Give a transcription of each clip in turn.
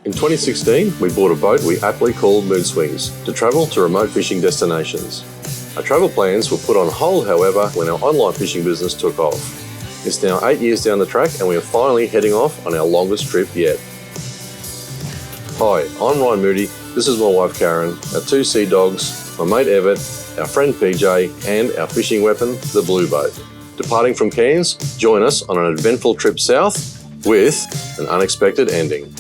In 2016, we bought a boat we aptly called Mood Swings to travel to remote fishing destinations. Our travel plans were put on hold, however, when our online fishing business took off. It's now 8 years down the track and we are finally heading off on our longest trip yet. Hi, I'm Ryan Moody, this is my wife Karen, our 2 sea dogs, my mate Everett, our friend PJ, and our fishing weapon, the Blue Boat. Departing from Cairns, join us on an eventful trip south with an unexpected ending.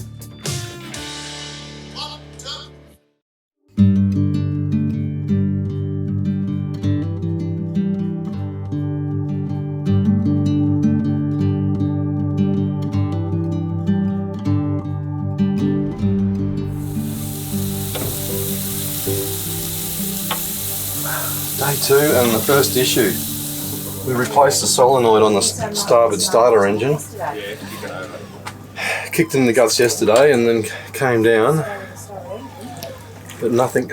Day 2 and the first issue. We replaced the solenoid on the starboard starter engine. Kicked in the guts yesterday and then came down, but nothing.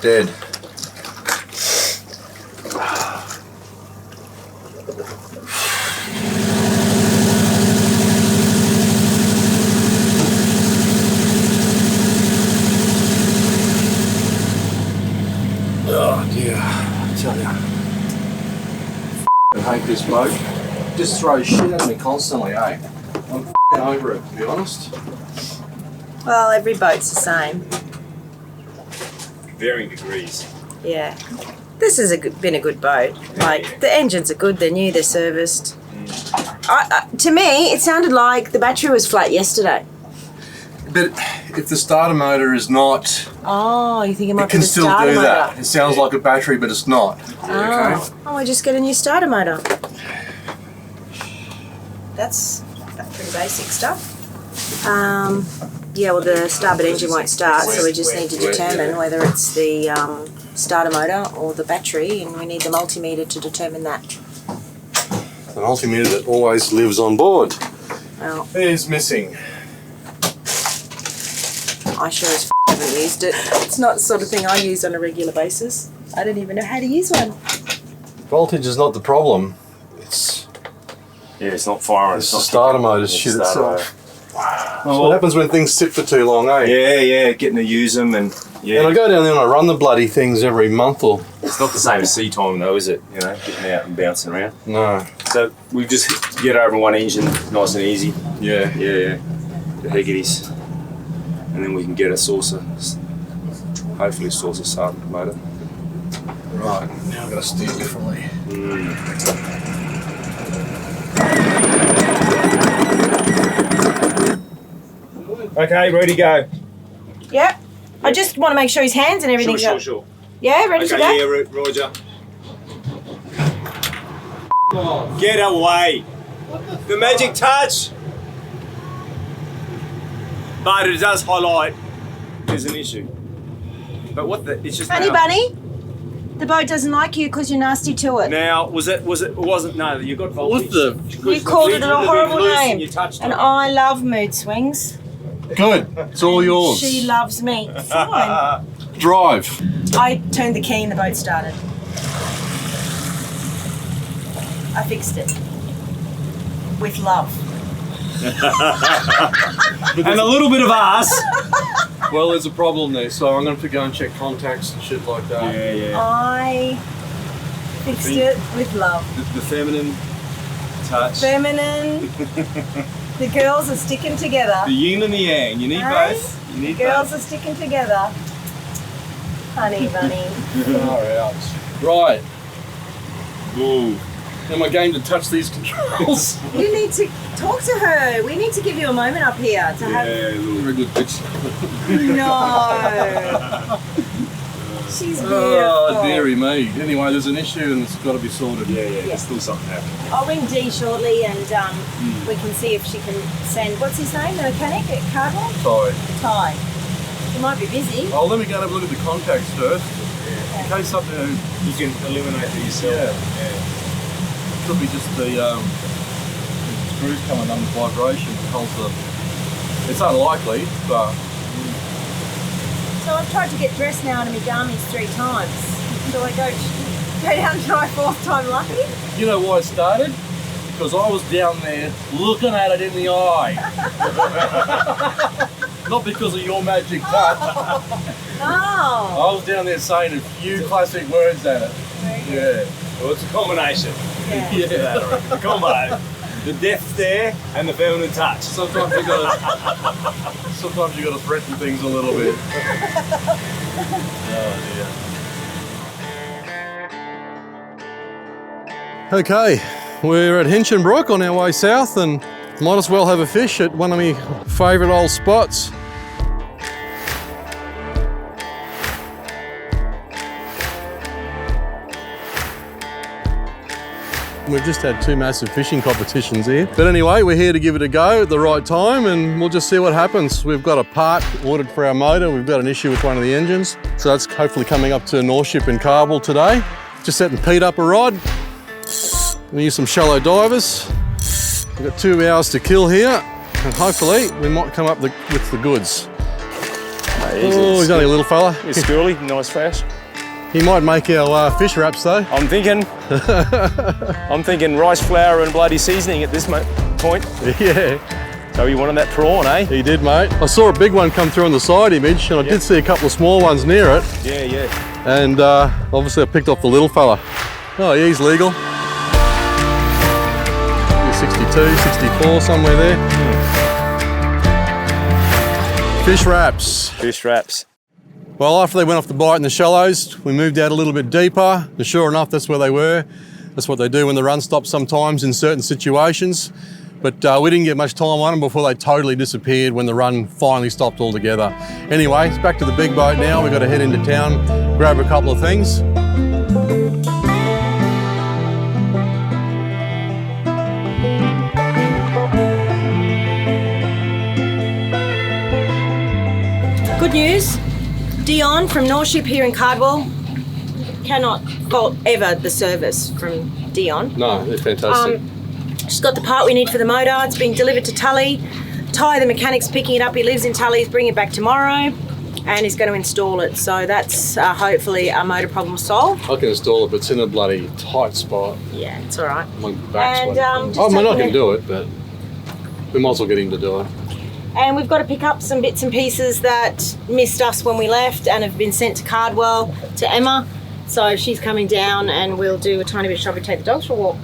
Dead. Oh dear, I tell ya. I hate this bloke. Just throws shit at me constantly, eh? I'm over it, to be honest. Well, every boat's the same. Varying degrees. Yeah. This has been a good boat. Like, the engines are good, they're new, they're serviced. To me, it sounded like the battery was flat yesterday. But if the starter motor is not... Oh, you think it might it be can the still starter do motor? that. It sounds like a battery, but it's not. Okay? Oh, we just get a new starter motor. That's pretty basic stuff. Yeah, well, the starboard engine won't start, so we just need to determine whether it's the starter motor or the battery, and we need the multimeter to determine that. The multimeter that always lives on board Well, is missing. I sure as haven't used it. It's not the sort of thing I use on a regular basis. I don't even know how to use one. Voltage is not the problem. It's It's not the starter motor shit itself. Wow. That's what happens when things sit for too long, eh? Yeah, getting to use them and yeah. And I go down there and I run the bloody things every month or... It's not the same as sea time though, is it? You know, getting out and bouncing around. No. So we just get over one engine nice and easy. Yeah. The 𝗥𝗘𝗘𝗧. And then we can get a saucer, hopefully a saucer starter motor. Right, now I've got to steer differently. Okay, ready to go. Yep. I just want to make sure his hands and everything Sure. Yeah, ready to go? Okay, yeah, Roger. Get away. The magic touch. But it does highlight there's an issue. But it's just Honey now. bunny, the boat doesn't like you because you're nasty to it. Now, it wasn't, no, you got voltage. You called it a horrible name. You touched And it. I love mood swings. Good, it's all yours. She loves me. Fine. Drive. I turned the key and the boat started. I fixed it. With love. And a little bit of us. Well, there's a problem there, so I'm going to have to go and check contacts and shit like that. Yeah. I fixed it with love. The feminine touch. Feminine. The girls are sticking together. The yin and the yang. You need Right? both. You need The girls both. are sticking together. Honey bunny. Far out. Right. Ooh. Am I game to touch these controls? You need to talk to her. We need to give you a moment up here to have. Very good bitch. No. She's beautiful. Oh, dearie me. Anyway, there's an issue and it's got to be sorted. Yeah. There's still something happening. I'll ring Dee shortly and we can see if she can send. What's his name? The mechanic at Cardinal? Ty. He might be busy. Oh, let me go and have a look at the contacts first. In case something... You can eliminate it yourself. Yeah. Could be just the screws coming under vibration that holds the... It's unlikely, but... So I've tried to get dressed now in my jammies 3 times. So I go down to my 4th time lucky. You know why it started? because I was down there looking at it in the eye. Not because of your magic touch. Oh. I was down there saying a few classic words at it. Yeah. Well, it's a combination. Yeah. The combo. The death stare and the feminine touch. Sometimes you gotta threaten things a little bit. Oh dear. Okay, we're at Hinchinbrook on our way south and might as well have a fish at one of my favourite old spots. We've just had two massive fishing competitions here. But anyway, we're here to give it a go at the right time and we'll just see what happens. We've got a part ordered for our motor. We've got an issue with one of the engines. So that's hopefully coming up to North Ship in 𝗘𝗫𝗧𝗏 today. Just setting Pete up a rod. We use some shallow divers. We've got 2 hours to kill here. And hopefully we might come up with the goods. Oh, he's only a little fella. He's schooly, nice fish. He might make our fish wraps though. I'm thinking rice flour and bloody seasoning at this point. Yeah. So you wanted that prawn, eh? He did, mate. I saw a big one come through on the side image and I did see a couple of small ones near it. Yeah, yeah. And obviously I picked off the little fella. Oh, yeah, he's legal. 62, 64, somewhere there. Fish wraps. Fish wraps. Well, after they went off the bite in the shallows, we moved out a little bit deeper. And sure enough, that's where they were. That's what they do when the run stops sometimes in certain situations. But we didn't get much time on them before they totally disappeared when the run finally stopped altogether. Anyway, it's back to the big boat now. We've got to head into town, grab a couple of things. Good news. Dion from North Ship here in 𝗘𝗫𝗏𝗏 cannot fault ever the service from Dion. No, they're fantastic. She's got the part we need for the motor. It's being delivered to Tully. Ty, the mechanic's picking it up. He lives in Tully. He's bringing it back tomorrow and he's going to install it. So that's hopefully our motor problem solved. I can install it, but it's in a bloody tight spot. Yeah, it's all right. My back's And, bloody- just I mean, I taking can it- do it, but we might as well get him to do it. And we've got to pick up some bits and pieces that missed us when we left and have been sent to Cardwell, to Emma. So she's coming down and we'll do a tiny bit of shopping, take the dogs for a walk.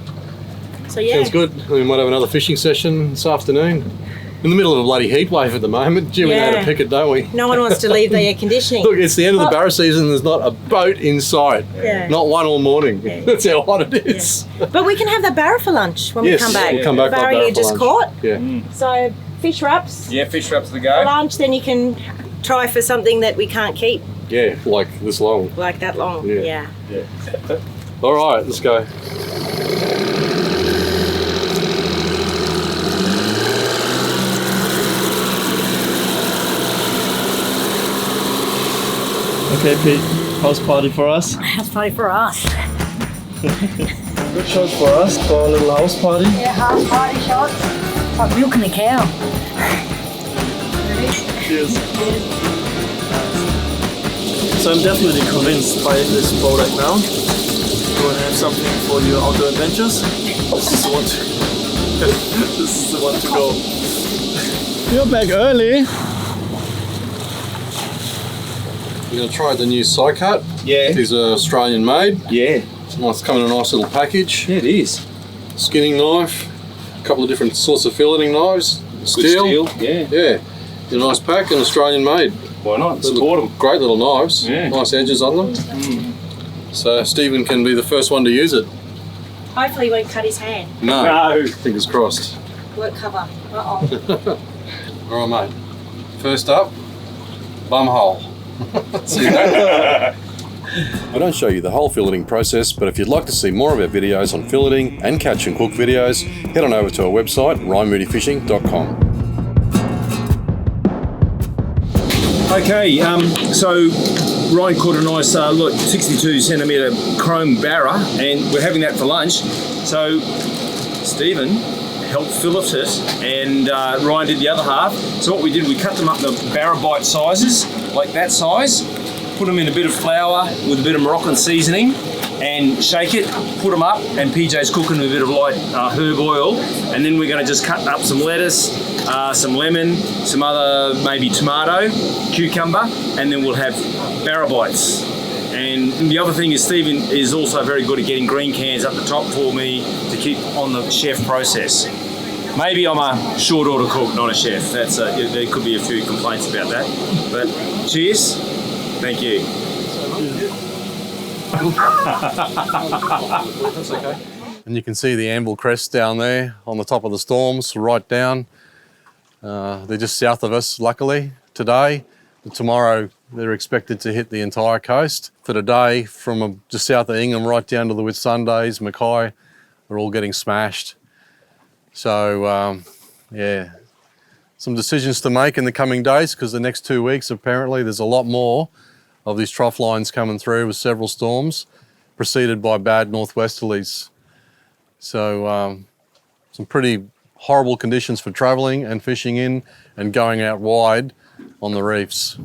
So yeah. Sounds good. We might have another fishing session this afternoon. In the middle of a bloody heat wave at the moment. Gee, we know how to Yeah. pick it, don't we? No one wants to leave the air conditioning. Look, it's the end of the Well- barra season. There's not a boat in sight. Yeah. Not one all morning. Yeah. That's how hot it is. But we can have that barra for lunch when Yes, we come back. we'll come back The by barra barra you for just lunch. caught. Yeah. So fish wraps Yeah, fish wraps to for go. lunch, then you can try for something that we can't keep Yeah, like this long. like that long. Yeah. Yeah. All right, let's go. Okay, Pete, house party for us. House party for us. Good shot for us for a little house party. Yeah, house party shots. Like milking a cow. Cheers. So I'm definitely convinced by this product now. You're going to have something for your outdoor adventures. This is the one to, this is the one to go. You're back early. We're going to try the new Cut. Yeah. It is Australian made. Yeah. It's coming in a nice little package. Yeah, it is. Skinning knife, a couple of different sorts of filleting knives. Good Steel. steel. Yeah. Yeah. In a nice pack and Australian made. Why not? Little- Support them. Great little knives. Yeah. Nice edges on them. So Stephen can be the first one to use it. Hopefully he won't cut his hand. No. Fingers crossed. Work cover. Uh-oh. All right, mate. First up, bum hole. See that? I don't show you the whole filleting process, but if you'd like to see more of our videos on filleting and catch and cook videos, head on over to our website, ryanmoodyfishing.com. Okay, so Ryan caught a nice 62 centimetre chrome barra, and we're having that for lunch. So Stephen helped fillet it, and Ryan did the other half. So what we did, we cut them up to barra bite sizes, like that size, put them in a bit of flour with a bit of Moroccan seasoning, and shake it, put them up, and PJ's cooking with a bit of light herb oil, and then we're going to just cut up some lettuce, some lemon, some other maybe tomato, cucumber, and then we'll have barra bites. And the other thing is Stephen is also very good at getting green cans up the top for me to keep on the chef process. Maybe I'm a short order cook, not a chef. There could be a few complaints about that. But cheers. Thank you. That's okay. And you can see the Anvil Crest down there on the top of the storms, right down. They're just south of us, luckily, today. And tomorrow, they're expected to hit the entire coast. For today, from just south of Ingham right down to the Whitsundays, Mackay, they're all getting smashed. So, yeah, some decisions to make in the coming days, because the next 2 weeks, apparently, there's a lot more of these trough lines coming through with several storms, preceded by bad northwesterlies. So, some pretty horrible conditions for travelling and fishing in and going out wide on the reefs.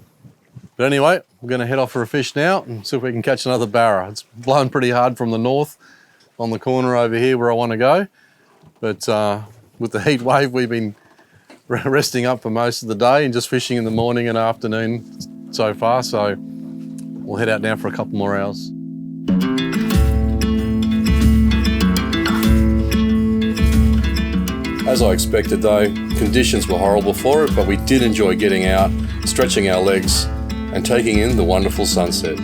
But anyway, we're going to head off for a fish now and see if we can catch another barra. It's blowing pretty hard from the north on the corner over here where I want to go. But with the heat wave, we've been resting up for most of the day and just fishing in the morning and afternoon so far. So we'll head out now for a couple more hours. As I expected though, conditions were horrible for it, but we did enjoy getting out, stretching our legs and taking in the wonderful sunset.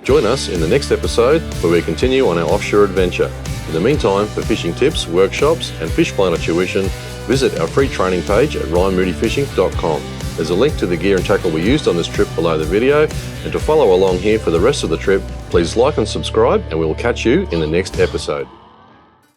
Join us in the next episode where we continue on our offshore adventure. In the meantime, for fishing tips, workshops and fish planter tuition, visit our free training page at ryanmoodifishing.com. There's a link to the gear and tackle we used on this trip below the video, and to follow along here for the rest of the trip, please like and subscribe, and we will catch you in the next episode.